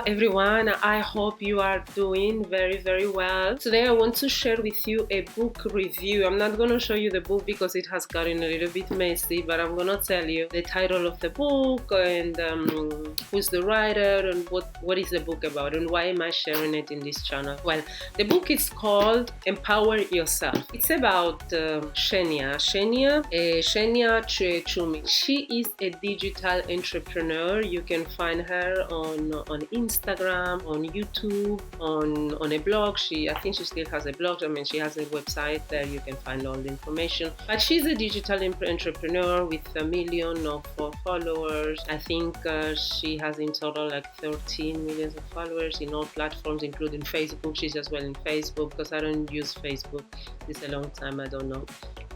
everyone, I hope you are doing very well. Today I want to share with you a book review. I'm not going to show you the book because it has gotten a little bit messy, but I'm going to tell you the title of the book and who's the writer and what is the book about and why am I sharing it in this channel. Well, the book is called Empower Yourself. It's about Xenia Tchoumi. She is a digital entrepreneur. You can find her on Instagram, on YouTube, on a blog. I think she still has a blog. I mean, she has a website there. You can find all the information. But she's a digital entrepreneur with 1 million of followers. I think she has in total like 13 million of followers in all platforms, including Facebook. She's as well in Facebook because I don't use Facebook. It's a long time. I don't know.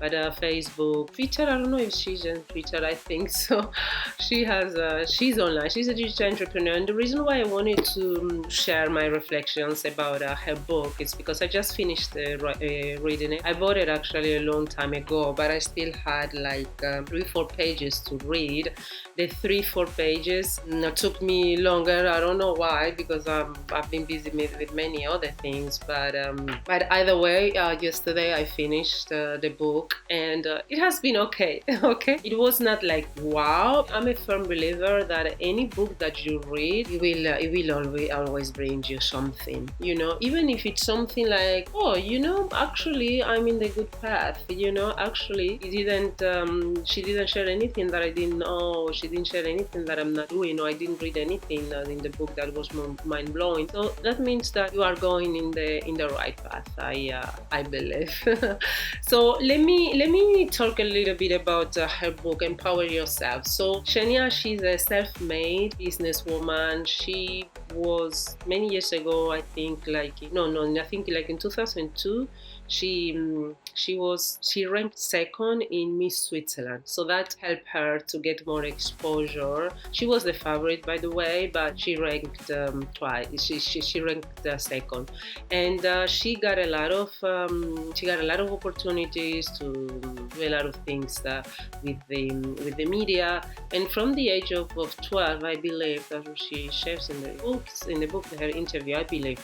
But Facebook, Twitter, I don't know if she's on Twitter, I think so. She's online, she's a digital entrepreneur. And the reason why I wanted to share my reflections about her book is because I just finished reading it. I bought it actually a long time ago, but I still had like 3-4 pages to read. The 3-4 pages took me longer. I don't know why, because I've been busy with many other things. But either way, yesterday I finished the book. And it has been okay. It was not like wow. I'm a firm believer that any book that you read, it will always bring you something, even if it's something like, actually I'm in the good path, actually she didn't share anything that I didn't know, she didn't share anything that I'm not doing, or I didn't read anything in the book that was mind-blowing. So that means that you are going in the right path, I believe. So let me talk a little bit about her book, Empower Yourself. So Xenia, she's a self-made businesswoman. She was many years ago, I think like in 2002, she ranked second in Miss Switzerland. So that helped her to get more exposure. She was the favorite, by the way, but she ranked twice. She ranked second, and she got a lot of opportunities to do a lot of things with the media. And from the age of 12, I believe, that she shares in the book, her interview, I believe,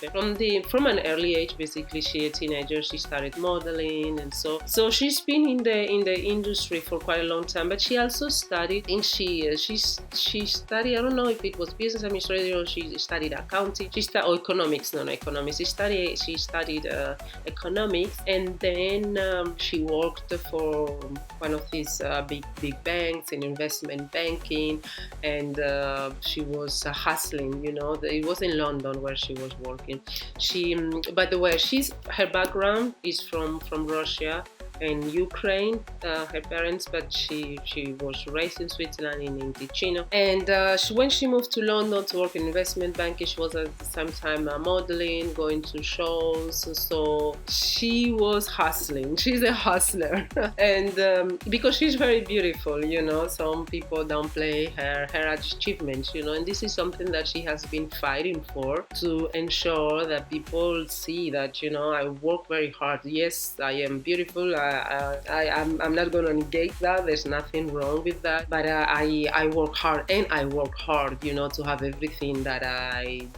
from an early age, basically, she a teenager, she started modeling, and so she's been in the industry for quite a long time. But she also studied, and she studied, I don't know if it was business administration or she studied accounting, economics. She studied economics, and then she worked for one of these big banks in investment banking, and she was hustling. It was in London where she was working. By the way, her background is from Russia and Ukraine, her parents, but she was raised in Switzerland in Ticino. And when she moved to London to work in investment banking, she was at the same time modeling, going to shows. So she was hustling. She's a hustler. And because she's very beautiful, some people downplay her achievements, and this is something that she has been fighting for, to ensure that people see that, I work very hard. Yes, I am beautiful. I'm not going to negate that. There's nothing wrong with that. But I work hard, and I work hard, to have everything that I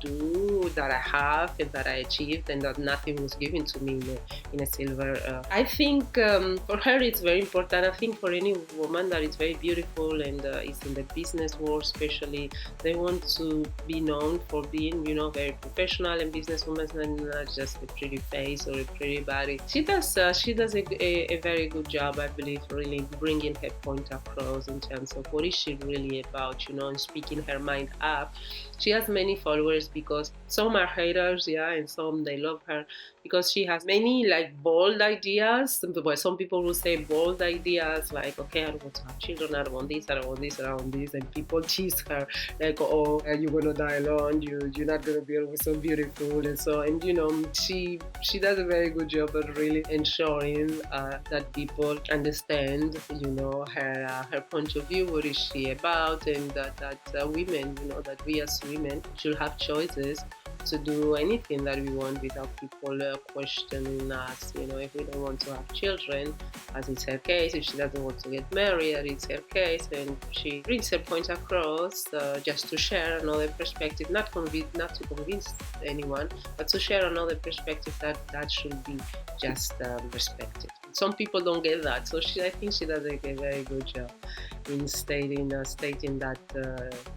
do, that I have, and that I achieved, and that nothing was given to me in a silver. I think for her it's very important. I think for any woman that is very beautiful and is in the business world, especially, they want to be known for being, very professional and businesswoman, and not just a pretty face or a pretty body. She does a very good job, I believe, really bringing her point across in terms of what is she really about, and speaking her mind up. She has many followers because some are haters, and some they love her because she has many like bold ideas. Some people will say bold ideas like, okay, I don't want to have children, I don't want this, I don't want this, I don't want this, and people tease her like, oh, you're gonna die alone, you're not gonna be so beautiful, and so, and she does a very good job at really ensuring that people understand, her point of view, what is she about, and that women, that we as women should have choices to do anything that we want without people questioning us. If we don't want to have children, as is her case, if she doesn't want to get married, as is her case, and she brings her point across just to share another perspective, not to convince anyone, but to share another perspective that should be just respected. Some people don't get that, so I think she does a very good job in stating that,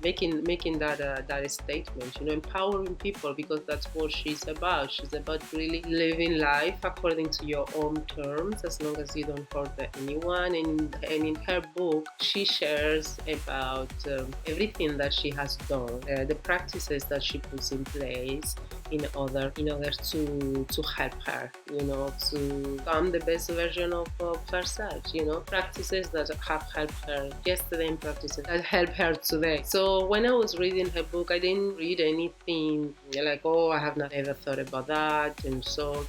making that statement. Empowering people, because that's what she's about. She's about really living life according to your own terms, as long as you don't hurt anyone. And in her book, she shares about everything that she has done, the practices that she puts in place in order to help her, to become the best version of herself. Practices that have helped her yesterday and practices that help her today. So when I was reading her book, I didn't read anything like, oh, I have not ever thought about that, and so,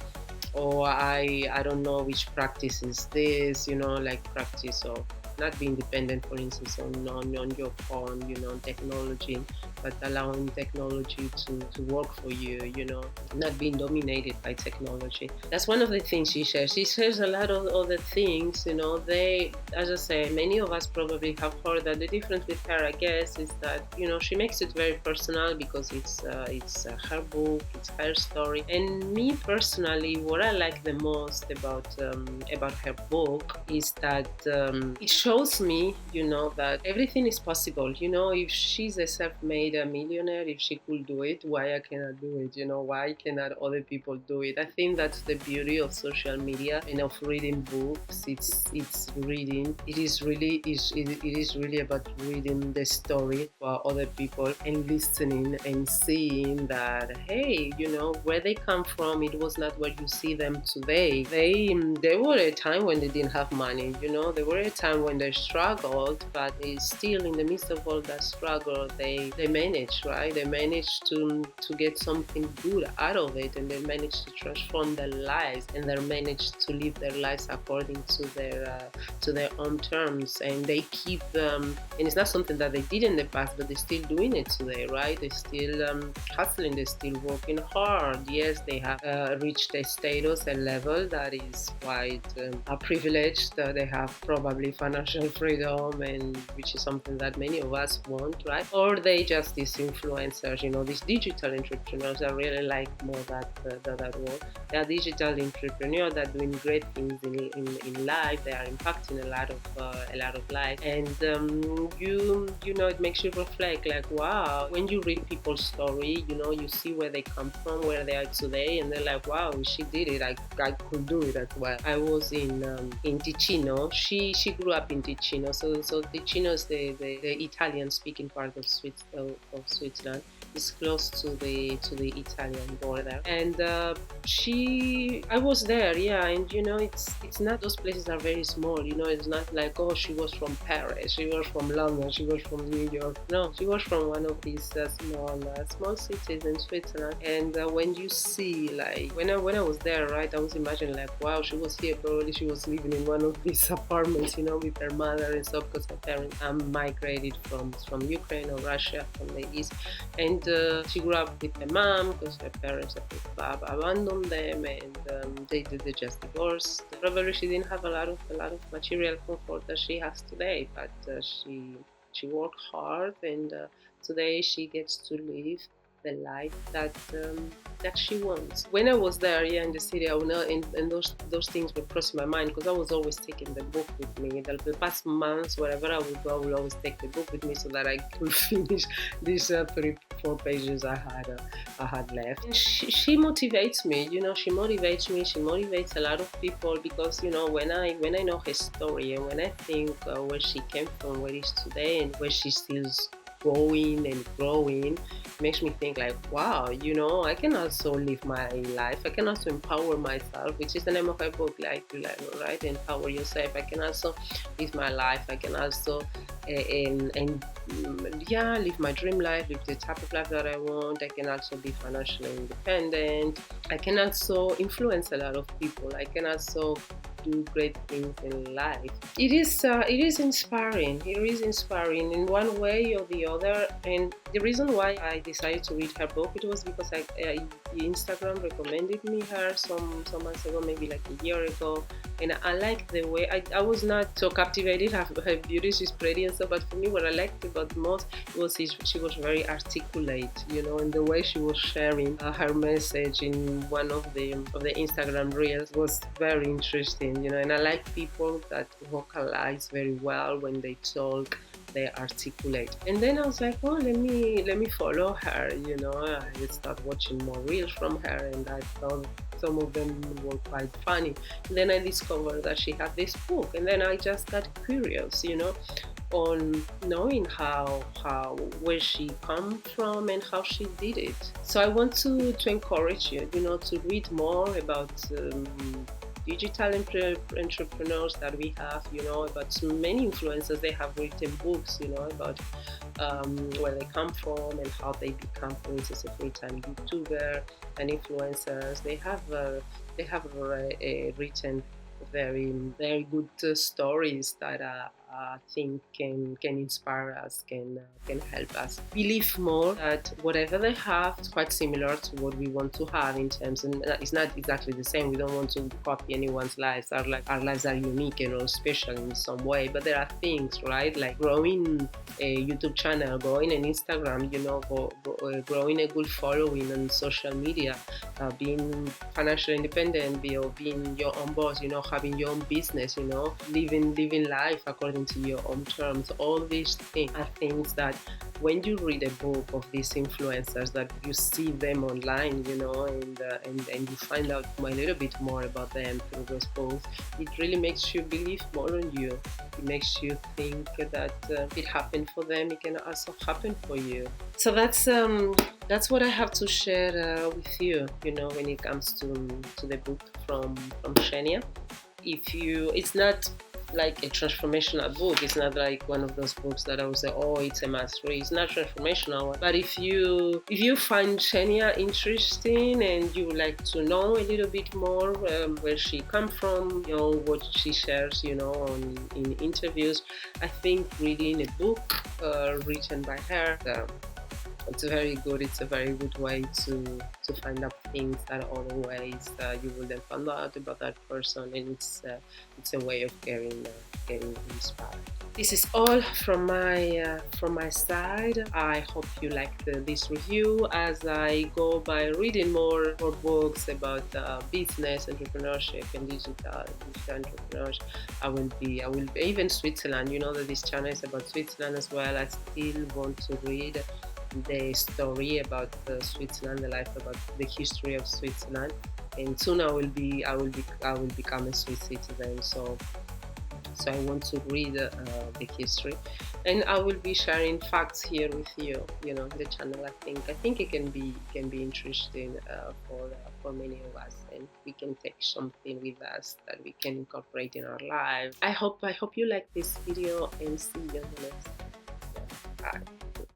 or I don't know which practice is this, like practice of not being dependent, for instance, on your phone, technology, but allowing technology to work for you, not being dominated by technology. That's one of the things she shares. She shares a lot of other things, they, as I say, many of us probably have heard that. The difference with her, I guess, is that, she makes it very personal, because it's her book, it's her story. And me personally, what I like the most about her book is that it shows me, that everything is possible. If she's a self-made millionaire, if she could do it, why I cannot do it? Why cannot other people do it? I think that's the beauty of social media and of reading books. It's reading. It is really about reading the story for other people and listening and seeing that, hey, where they come from, it was not what you see them today. There were a time when they didn't have money. There were a time when they struggled, but still in the midst of all that struggle, they managed, right? They managed to get something good out of it, and they managed to transform their lives, and they managed to live their lives according to their own terms. And they keep and it's not something that they did in the past, but they're still doing it today, right? They're still hustling, they're still working hard. Yes, they have reached a status, a level that is quite privileged. They have probably financial freedom, and which is something that many of us want, right? Or they just these influencers, these digital entrepreneurs. I really like more that word. They are digital entrepreneurs that are doing great things in life. They are impacting a lot of life, and it makes you reflect, like, wow. When you read people's story, you see where they come from, where they are today, and they're like, wow, she did it. I could do it as well. I was in Ticino. She grew up in Ticino. So Ticino is the Italian-speaking part of Switzerland. It's close to the Italian border, and I was there, yeah, and it's not, those places are very small. It's not like, oh, she was from Paris, she was from London, she was from New York. No, she was from one of these small cities in Switzerland. And when you see, like, when I was there, right, I was imagining, like, wow, she was here, probably she was living in one of these apartments, with her mother and stuff, because her parents migrated from Ukraine or Russia, from the east. And she grew up with her mom, because her parents abandoned them, and they just divorced. Probably she didn't have a lot of material comfort that she has today, but she worked hard, and today she gets to live the life that she wants. When I was there, in the city, I would know, and those things were crossing my mind, because I was always taking the book with me. The past months, wherever I would go, I would always take the book with me, so that I could finish these 3-4 pages I had left. And she motivates me. She motivates me. She motivates a lot of people, because when I know her story, and when I think where she came from, where is today, and where she still going and growing, makes me think, like, wow, I can also live my life. I can also empower myself, which is the name of my book, like right? Empower yourself. I can also live my life. I can also live my dream life, live the type of life that I want. I can also be financially independent. I can also influence a lot of people. I can also do great things in life. It is inspiring. It is inspiring in one way or the other. And the reason why I decided to read her book, it was because Instagram recommended me her some months ago, maybe like a year ago. And I like the way, I was not so captivated. Her beauty, she's pretty and stuff, but for me what I liked about most was she was very articulate, you know, and the way she was sharing her message in one of the Instagram reels was very interesting, you know. And I like people that vocalize very well when they talk, they articulate. And then I was like, oh, let me follow her, you know. I started watching more reels from her, and I thought some of them were quite funny. And then I discovered that she had this book, and then I just got curious, you know, on knowing where she come from and how she did it. So I want to encourage you, you know, to read more about digital entrepreneurs that we have, you know, about so many influencers. They have written books, you know, about where they come from and how they become, for instance, a full-time YouTuber and influencers. They have written very good stories that I think can inspire us, can help us believe more that whatever they have is quite similar to what we want to have in terms, and it's not exactly the same. We don't want to copy anyone's lives. Our lives are unique and all special in some way, but there are things, right, like growing a YouTube channel, growing an Instagram, you know, growing a good following on social media, being financially independent, being your own boss, you know, having your own business, you know, living life according to your own terms. All these things are things that when you read a book of these influencers, that you see them online, you know, and you find out a little bit more about them through those posts, it really makes you believe more on you. It makes you think that if it happened for them, it can also happen for you. So that's what I have to share with you, you know, when it comes to the book from Xenia. It's not like a transformational book. It's not like one of those books that I would say, oh, it's a must read. It's not transformational. But if you find Xenia interesting and you would like to know a little bit more where she comes from, you know, what she shares, you know, in interviews, I think reading a book written by her, it's very good way to find out things that otherwise you wouldn't find out about that person, and it's a way of getting inspired. This is all from my side. I hope you liked this review. As I go by reading more books about business, entrepreneurship, and digital entrepreneurship, I will be even Switzerland. You know that this channel is about Switzerland as well. I still want to read the story about Switzerland, the life, about the history of Switzerland, and soon I will become a Swiss citizen. So I want to read the history, and I will be sharing facts here with you. You know, the channel. I think it can be interesting for many of us, and we can take something with us that we can incorporate in our lives. I hope you like this video, and see you on the next one. Bye.